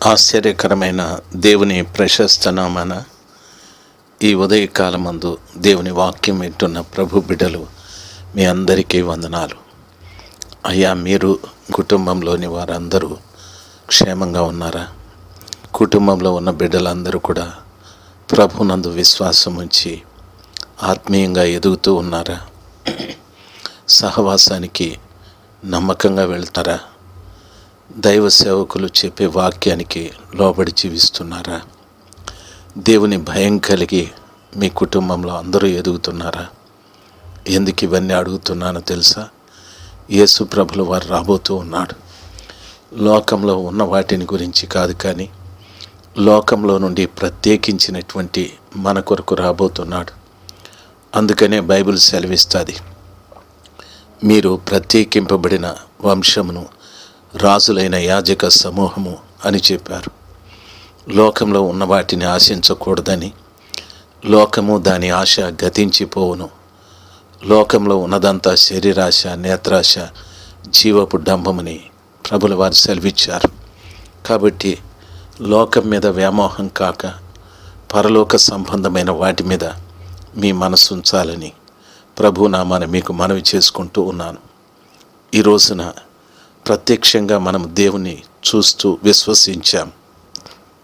ఆశ్చర్యకరమైన దేవుని ప్రశస్త నామాన ఈ ఉదయకాలమందు దేవుని వాక్యం వింటున్న ప్రభు బిడ్డలు మీ అందరికీ వందనాలు. అయ్యా, మీరు కుటుంబంలోని వారందరూ క్షేమంగా ఉన్నారా? కుటుంబంలో ఉన్న బిడ్డలందరూ కూడా ప్రభునందు విశ్వాసం ఉంచి ఆత్మీయంగా ఎదుగుతూ ఉన్నారా? సహవాసానికి నమ్మకంగా వెళ్తారా? దైవ సేవకులు చెప్పే వాక్యానికి లోబడి జీవిస్తున్నారా? దేవుని భయం కలిగి మీ కుటుంబంలో అందరూ ఎదుగుతున్నారా? ఎందుకు ఇవన్నీ అడుగుతున్నానో తెలుసా? యేసు ప్రభుల వారు రాబోతూ ఉన్నాడు. లోకంలో ఉన్న వాటిని గురించి కాదు, కానీ లోకంలో నుండి ప్రత్యేకించినటువంటి మన కొరకు రాబోతున్నాడు. అందుకనే బైబిల్ సెలవిస్తుంది, మీరు ప్రత్యేకింపబడిన వంశమును, రాజులైన యాజక సమూహము అని చెప్పారు. లోకంలో ఉన్న వాటిని ఆశించకూడదని, లోకము దాని ఆశ గతించిపోవును, లోకంలో ఉన్నదంతా శరీరాశ, నేత్రాశ, జీవపు డంబమని ప్రభుల వారు సెలవిచ్చారు. కాబట్టి లోకం మీద వ్యామోహం కాక పరలోక సంబంధమైన వాటి మీద మీ మనసు ఉంచాలని ప్రభునామాన్ని మీకు మనవి చేసుకుంటూ ఉన్నాను. ఈ రోజున ప్రత్యక్షంగా మనం దేవుని చూస్తూ విశ్వసించాం.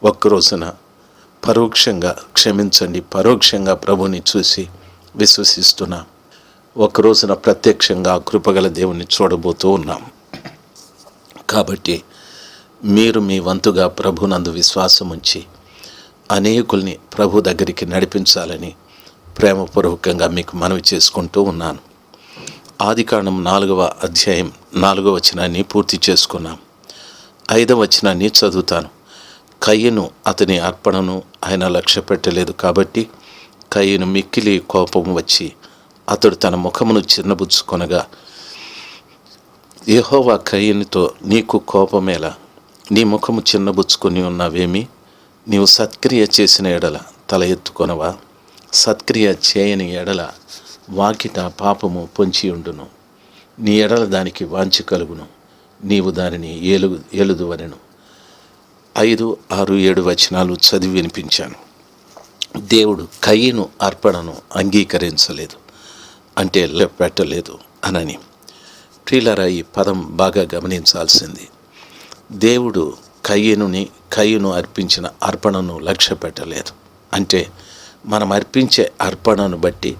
ఒక్కరోజున పరోక్షంగా ప్రభుని చూసి విశ్వసిస్తున్నాం. ఒకరోజున ప్రత్యక్షంగా కృపగల దేవుని చూడబోతూ ఉన్నాం. కాబట్టి మీరు మీ వంతుగా ప్రభునందు విశ్వాసం ఉంచి అనేకుల్ని ప్రభు దగ్గరికి నడిపించాలని ప్రేమపూర్వకంగా మీకు మనవి చేసుకుంటూ ఉన్నాను. ఆదికాండం 4వ అధ్యాయం 4వ వచనాన్ని పూర్తి చేసుకున్నాం. 5వ వచనాన్ని చదువుతాను. కయ్యను అతని అర్పణను ఆయన లక్ష్య పెట్టలేదు, కాబట్టి కయ్యను మిక్కిలి కోపం వచ్చి అతడు తన ముఖమును చిన్నబుచ్చుకొనగా, యెహోవా కయ్యనుతో, నీకు కోపమేలా? నీ ముఖము చిన్నబుచ్చుకొని ఉన్నావేమి? నీవు సత్క్రియ చేసిన ఎడల తల ఎత్తుకొనవా? సత్క్రియ చేయని ఎడల వాకిట పాపము పొంచియుండును, నీ ఎడల దానికి వాంఛ కలుగును, నీవు దానిని ఏలుదువనెను. 5, 6, 7 వచనాలు చదివి వినిపించాను. దేవుడు కయ్యను అర్పణను అంగీకరించలేదు, అంటే పెట్టలేదు అనని. ప్రియులారా, ఈ పదం బాగా గమనించాల్సింది. దేవుడు కయ్యను అర్పించిన అర్పణను లక్ష్య పెట్టలేదు. అంటే మనం అర్పించే అర్పణను బట్టి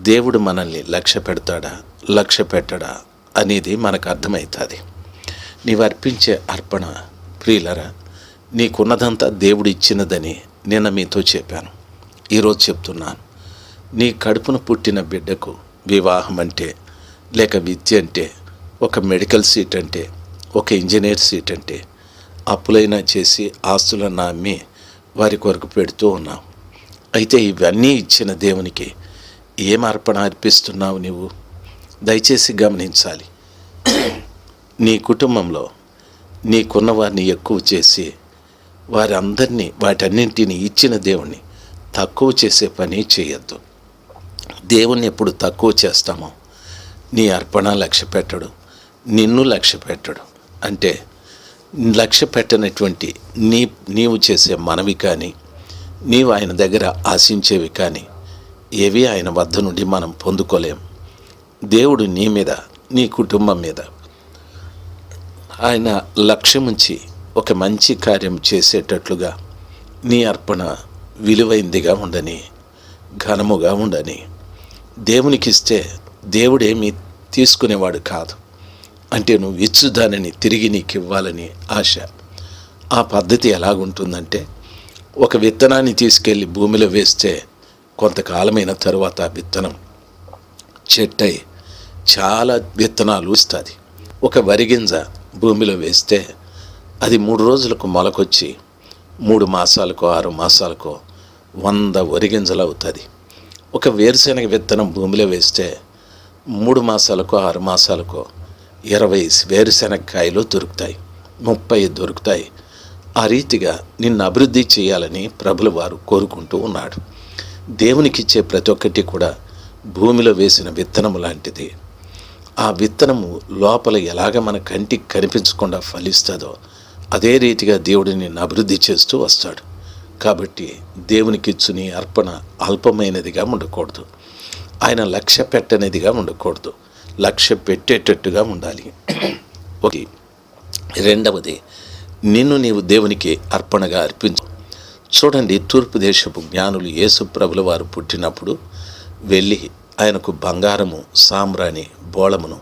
దేవుడు మనల్ని లక్ష్య పెట్టడా అనేది మనకు అర్థమవుతుంది. నీవు అర్పించే అర్పణ, ప్రియులరా, నీకున్నదంతా దేవుడు ఇచ్చినదని నిన్న మీతో చెప్పాను. ఈరోజు చెప్తున్నాను. నీ కడుపున పుట్టిన బిడ్డకు వివాహం అంటే, లేక విద్య అంటే, ఒక మెడికల్ సీట్ అంటే, ఒక ఇంజనీర్ సీట్ అంటే, అప్పులైనా చేసి ఆస్తులన్నా అమ్మి వారి కొరకు పెడుతూ ఉన్నాం. అయితే ఇవన్నీ ఇచ్చిన దేవునికి ఏం అర్పణ అర్పిస్తున్నావు నీవు? దయచేసి గమనించాలి. నీ కుటుంబంలో నీకున్న వారిని ఎక్కువ చేసి వాటన్నింటినీ ఇచ్చిన దేవుణ్ణి తక్కువ చేసే పని చేయొద్దు. దేవుణ్ణి ఎప్పుడు తక్కువ చేస్తామో నీ అర్పణ లక్ష్య పెట్టడు, నిన్ను లక్ష్య పెట్టడు. అంటే లక్ష్య పెట్టనటువంటి నీవు చేసే మనవి కానీ, నీవు ఆయన దగ్గర ఆశించేవి కానీ ఏవి ఆయన వద్ద నుండి మనం పొందుకోలేం. దేవుడు నీ మీద, నీ కుటుంబం మీద ఆయన లక్ష్యముంచి ఒక మంచి కార్యం చేసేటట్లుగా నీ అర్పణ విలువైందిగా ఉండని, ఘనముగా ఉండని. దేవునికిస్తే దేవుడేమీ తీసుకునేవాడు కాదు. అంటే నువ్వు ఇచ్చు దానిని తిరిగి నీకు ఇవ్వాలని ఆశ. ఆ పద్ధతి ఎలాగుంటుందంటే, ఒక విత్తనాన్ని తీసుకెళ్ళి భూమిలో వేస్తే కొంతకాలమైన తరువాత ఆ విత్తనం చెట్టై చాలా విత్తనాలు ఇస్తుంది. ఒక వరిగింజ భూమిలో వేస్తే అది 3 రోజులకు మొలకొచ్చి 3 మాసాలకో 6 మాసాలకో 100 వరిగింజలు అవుతుంది. ఒక వేరుశెనగ విత్తనం భూమిలో వేస్తే 3 మాసాలకో 6 మాసాలకో 20 వేరుశెనగకాయలు దొరుకుతాయి, 30 దొరుకుతాయి. ఆ రీతిగా నిన్ను అభివృద్ధి చేయాలని ప్రభుల వారు కోరుకుంటూ ఉన్నాడు. దేవునికిచ్చే ప్రతి ఒక్కటి కూడా భూమిలో వేసిన విత్తనము లాంటిది. ఆ విత్తనము లోపల ఎలాగ మన కంటికి కనిపించకుండా ఫలిస్తుందో అదే రీతిగా దేవుడు నిన్ను అభివృద్ధి చేస్తూ వస్తాడు. కాబట్టి దేవునికిచ్చు నీ అర్పణ అల్పమైనదిగా ఉండకూడదు. ఆయన లక్ష్య పెట్టనిదిగా ఉండకూడదు, లక్ష్య పెట్టేటట్టుగా ఉండాలి. ఒకటి. రెండవది, నిన్ను నీవు దేవునికి అర్పణగా అర్పించు. చూడండి, తూర్పు దేశపు జ్ఞానులు యేసు ప్రభుల వారు పుట్టినప్పుడు వెళ్ళి ఆయనకు బంగారము, సాంబ్రాణి, బోళమును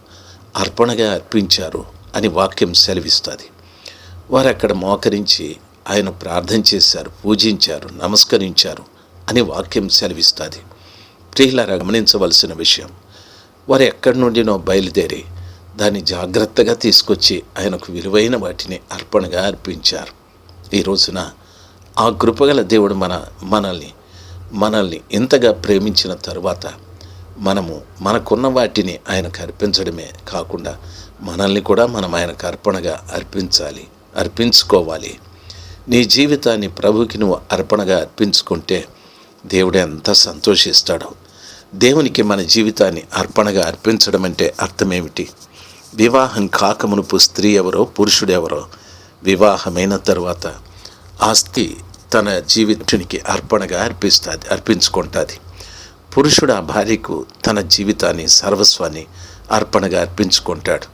అర్పణగా అర్పించారు అని వాక్యం సెలవిస్తుంది. వారు అక్కడ మోకరించి ఆయన ప్రార్థన చేశారు, పూజించారు, నమస్కరించారు అని వాక్యం సెలవిస్తుంది. ప్రియులారా, గమనించవలసిన విషయం, వారు ఎక్కడి నుండినో బయలుదేరి దాన్ని జాగ్రత్తగా తీసుకొచ్చి ఆయనకు విలువైన వాటిని అర్పణగా అర్పించారు. ఈ రోజున ఆ కృపగల దేవుడు మనల్ని ఇంతగా ప్రేమించిన తరువాత మనకున్న వాటిని ఆయనకు అర్పించడమే కాకుండా మనల్ని కూడా మనం ఆయనకు అర్పణగా అర్పించుకోవాలి. నీ జీవితాన్ని ప్రభువుకి నువ్వు అర్పణగా అర్పించుకుంటే దేవుడు ఎంత సంతోషిస్తాడో. దేవునికి మన జీవితాన్ని అర్పణగా అర్పించడం అంటే అర్థమేమిటి? వివాహం కాకమునుపు స్త్రీ ఎవరో పురుషుడెవరో వివాహమైన తరువాత ఆ స్త్రీ తన జీవితానికి అర్పణగా అర్పించుకుంటుంది. పురుషుడు ఆ భార్యకు తన జీవితాన్ని, సర్వస్వాన్ని అర్పణగా అర్పించుకుంటాడు.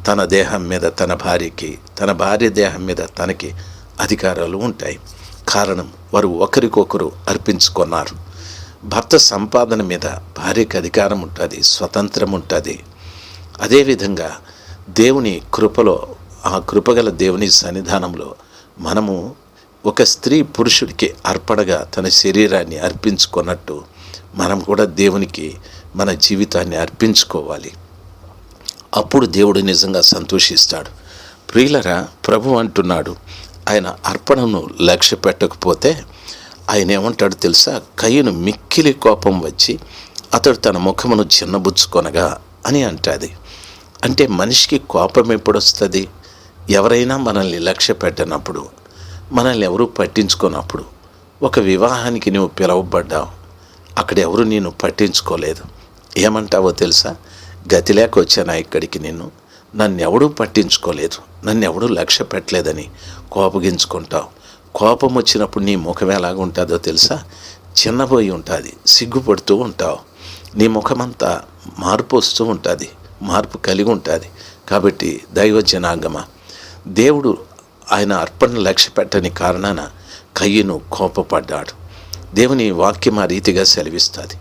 తన దేహం మీద తన భార్యకి, తన భార్య దేహం మీద తనకి అధికారాలు ఉంటాయి. కారణం, వారు ఒకరికొకరు అర్పించుకున్నారు. భర్త సంపాదన మీద భార్యకి అధికారం ఉంటుంది, స్వతంత్రం ఉంటుంది. అదేవిధంగా దేవుని కృపలో, ఆ కృపగల దేవుని సన్నిధానంలో మనము ఒక స్త్రీ పురుషుడికి అర్పణగా తన శరీరాన్ని అర్పించుకున్నట్టు మనం కూడా దేవునికి మన జీవితాన్ని అర్పించుకోవాలి. అప్పుడు దేవుడు నిజంగా సంతోషిస్తాడు. ప్రియులరా, ప్రభు అంటున్నాడు, ఆయన అర్పణను లక్ష్య పెట్టకపోతే ఆయన ఏమంటాడు తెలుసా? కయ్యను మిక్కిలి కోపం వచ్చి అతడు తన ముఖమును చిన్నబుచ్చుకొనగా అని అంటుంది. అంటే మనిషికి కోపం ఎప్పుడు వస్తుంది? ఎవరైనా మనల్ని లక్ష్య పెట్టనప్పుడు, మనల్ని ఎవరూ పట్టించుకున్నప్పుడు. ఒక వివాహానికి నువ్వు పిలువబడ్డావు, అక్కడ ఎవరు నేను పట్టించుకోలేదు. ఏమంటావో తెలుసా? గతి లేక వచ్చానా ఇక్కడికి, నన్ను ఎవడూ పట్టించుకోలేదు, నన్ను ఎవడూ లక్ష్య పెట్టలేదని కోపగించుకుంటావు. కోపం వచ్చినప్పుడు నీ ముఖం ఎలాగుంటుందో తెలుసా? చిన్నపోయి ఉంటుంది, సిగ్గుపడుతూ ఉంటావు. నీ ముఖమంతా మార్పు వస్తూ ఉంటుంది, మార్పు కలిగి ఉంటుంది. కాబట్టి దైవ జనాంగమ, దేవుడు ఆయన అర్పణ లక్ష్య పెట్టని కారణాన కయ్యను కోపపడ్డాడు. దేవుని వాక్యం ఆ రీతిగా సెలవిస్తుంది.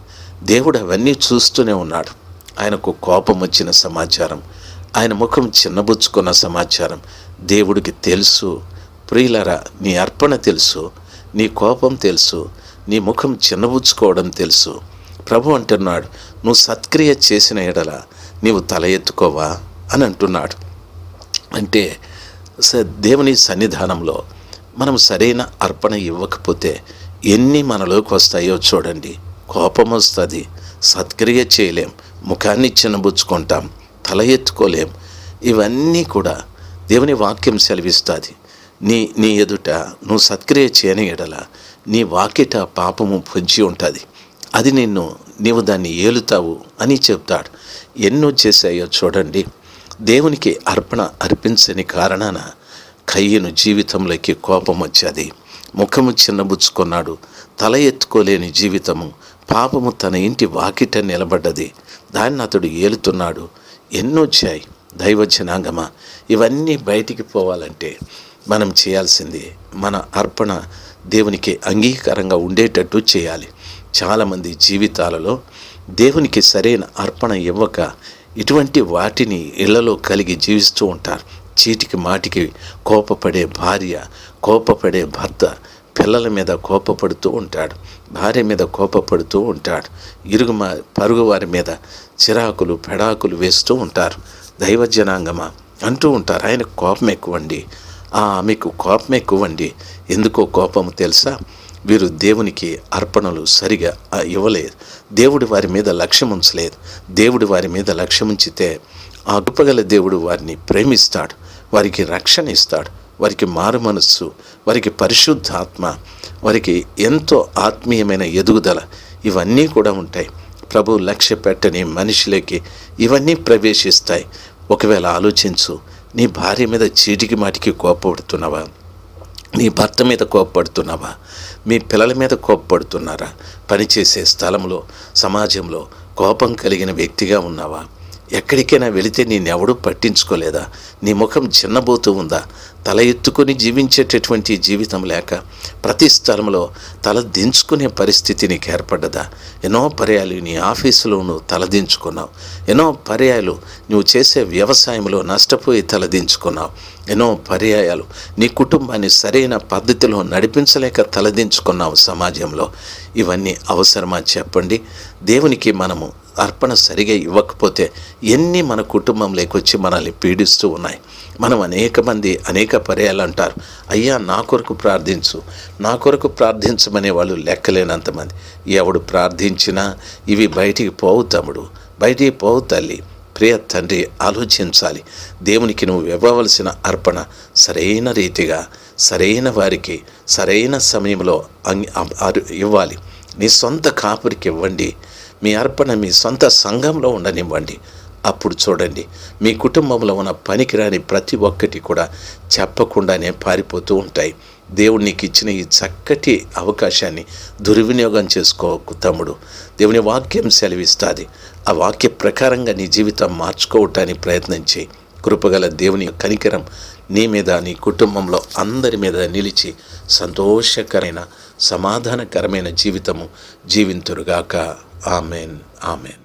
దేవుడు అవన్నీ చూస్తూనే ఉన్నాడు. ఆయనకు కోపం వచ్చిన సమాచారం, ఆయన ముఖం చిన్నబుచ్చుకున్న సమాచారం దేవుడికి తెలుసు. ప్రియులరా, నీ అర్పణ తెలుసు, నీ కోపం తెలుసు, నీ ముఖం చిన్నబుచ్చుకోవడం తెలుసు. ప్రభు అంటున్నాడు, నువ్వు సత్క్రియ చేసిన ఎడల నీవు తల ఎత్తుకోవా అని అంటున్నాడు. అంటే దేవుని సన్నిధానంలో మనం సరైన అర్పణ ఇవ్వకపోతే ఎన్ని మనలోకి వస్తాయో చూడండి. కోపం వస్తుంది, సత్క్రియ చేయలేం, ముఖాన్ని చిన్నబుచ్చుకుంటాం, తల ఎత్తుకోలేం. ఇవన్నీ కూడా దేవుని వాక్యం సెలవిస్తుంది. నీ ఎదుట నువ్వు సత్క్రియ చేయని ఎడల నీ వాకిట పాపము పొంచి ఉంటుంది, అది నీవు దాన్ని ఏలుతావు అని చెప్తాడు. ఎన్నో చేశాయో చూడండి. దేవునికి అర్పణ అర్పించని కారణాన కయ్యను జీవితంలోకి కోపం వచ్చేది, ముఖము చిన్నబుచ్చుకున్నాడు, తల ఎత్తుకోలేని జీవితము, పాపము తన ఇంటి వాకిట నిలబడ్డది, దాన్ని అతడు ఏలుతున్నాడు. ఎన్నో వచ్చాయి. దైవ జనాంగమా, ఇవన్నీ బయటికి పోవాలంటే మనం చేయాల్సింది మన అర్పణ దేవునికి అంగీకారంగా ఉండేటట్టు చేయాలి. చాలామంది జీవితాలలో దేవునికి సరైన అర్పణ ఇవ్వక ఇటువంటి వాటిని ఇళ్లలో కలిగి జీవిస్తూ ఉంటారు. చీటికి మాటికి కోపపడే భార్య, కోపపడే భర్త పిల్లల మీద కోపపడుతూ ఉంటాడు, భార్య మీద కోపపడుతూ ఉంటాడు, పరుగు వారి మీద చిరాకులు పెడాకులు వేస్తూ ఉంటారు. దైవజనాంగమా అంటూ ఉంటారు, ఆయన కోపం ఎక్కువండి, ఆమెకు కోపం ఎక్కువండి. ఎందుకో కోపము తెలుసా? వీరు దేవునికి అర్పణలు సరిగా ఇవ్వలేదు, దేవుడు వారి మీద లక్ష్యం ఉంచలేదు. దేవుడు వారి మీద లక్ష్యం ఉంచితే ఆ గొప్పగల దేవుడు వారిని ప్రేమిస్తాడు, వారికి రక్షణ ఇస్తాడు, వారికి మారు మనస్సు, వారికి పరిశుద్ధాత్మ, వారికి ఎంతో ఆత్మీయమైన ఎదుగుదల, ఇవన్నీ కూడా ఉంటాయి. ప్రభు లక్ష్య పెట్టని మనిషిలోకి ఇవన్నీ ప్రవేశిస్తాయి. ఒకవేళ ఆలోచించు, నీ భార్య మీద చీటికి మాటికి కోపపడుతున్నావా? నీ భర్త మీద కోపపడుతున్నావా? మీ పిల్లల మీద కోపపడుతున్నారా? పనిచేసే స్థలంలో, సమాజంలో కోపం కలిగిన వ్యక్తిగా ఉన్నావా? ఎక్కడికైనా వెళితే నేనెవడూ పట్టించుకోలేదా? నీ ముఖం చిన్నబోతూ ఉందా? తల ఎత్తుకొని జీవించేటటువంటి జీవితం లేక ప్రతి స్థలంలో తల దించుకునే పరిస్థితి నీకు ఏర్పడ్డదా? ఎన్నో పర్యాలు నీ ఆఫీసులో నువ్వు తలదించుకున్నావు. ఎన్నో పర్యాలు నువ్వు చేసే వ్యవసాయంలో నష్టపోయి తలదించుకున్నావు. ఎన్నో పర్యాయాలు నీ కుటుంబాన్ని సరైన పద్ధతిలో నడిపించలేక తలదించుకున్నావు సమాజంలో. ఇవన్నీ అవసరమా చెప్పండి? దేవునికి మనము అర్పణ సరిగా ఇవ్వకపోతే ఎన్ని మన కుటుంబంలోకి వచ్చి మనల్ని పీడిస్తూ ఉన్నాయి. మనం అనేక పర్యాలు అంటారు, అయ్యా నా కొరకు ప్రార్థించు, నా కొరకు ప్రార్థించమనే వాళ్ళు లెక్కలేనంతమంది. ఎవడు ప్రార్థించినా ఇవి బయటికి పోవు తమ్ముడు, బయటికి పోవు తల్లి. ప్రియ తండ్రి, ఆలోచించాలి. దేవునికి నువ్వు ఇవ్వవలసిన అర్పణ సరైన రీతిగా సరైన వారికి సరైన సమయంలో ఇవ్వాలి. నీ సొంత కాపురికి ఇవ్వండి. మీ అర్పణ మీ సొంత సంఘంలో ఉండనివ్వండి. అప్పుడు చూడండి, మీ కుటుంబంలో ఉన్న పనికిరాని ప్రతి ఒక్కటి కూడా చెప్పకుండానే పారిపోతూ ఉంటాయి. దేవుడు నీకు ఇచ్చిన ఈ చక్కటి అవకాశాన్ని దుర్వినియోగం చేసుకోకు తమ్ముడు. దేవుని వాక్యం సెలవిస్తుంది. ఆ వాక్య ప్రకారంగా నీ జీవితం మార్చుకోవటానికి ప్రయత్నం చేయి. కృపగల దేవుని కనికరం నీ మీద, నీ కుటుంబంలో అందరి మీద నిలిచి సంతోషకరమైన సమాధానకరమైన జీవితము జీవింతురుగాక. Amen, amen.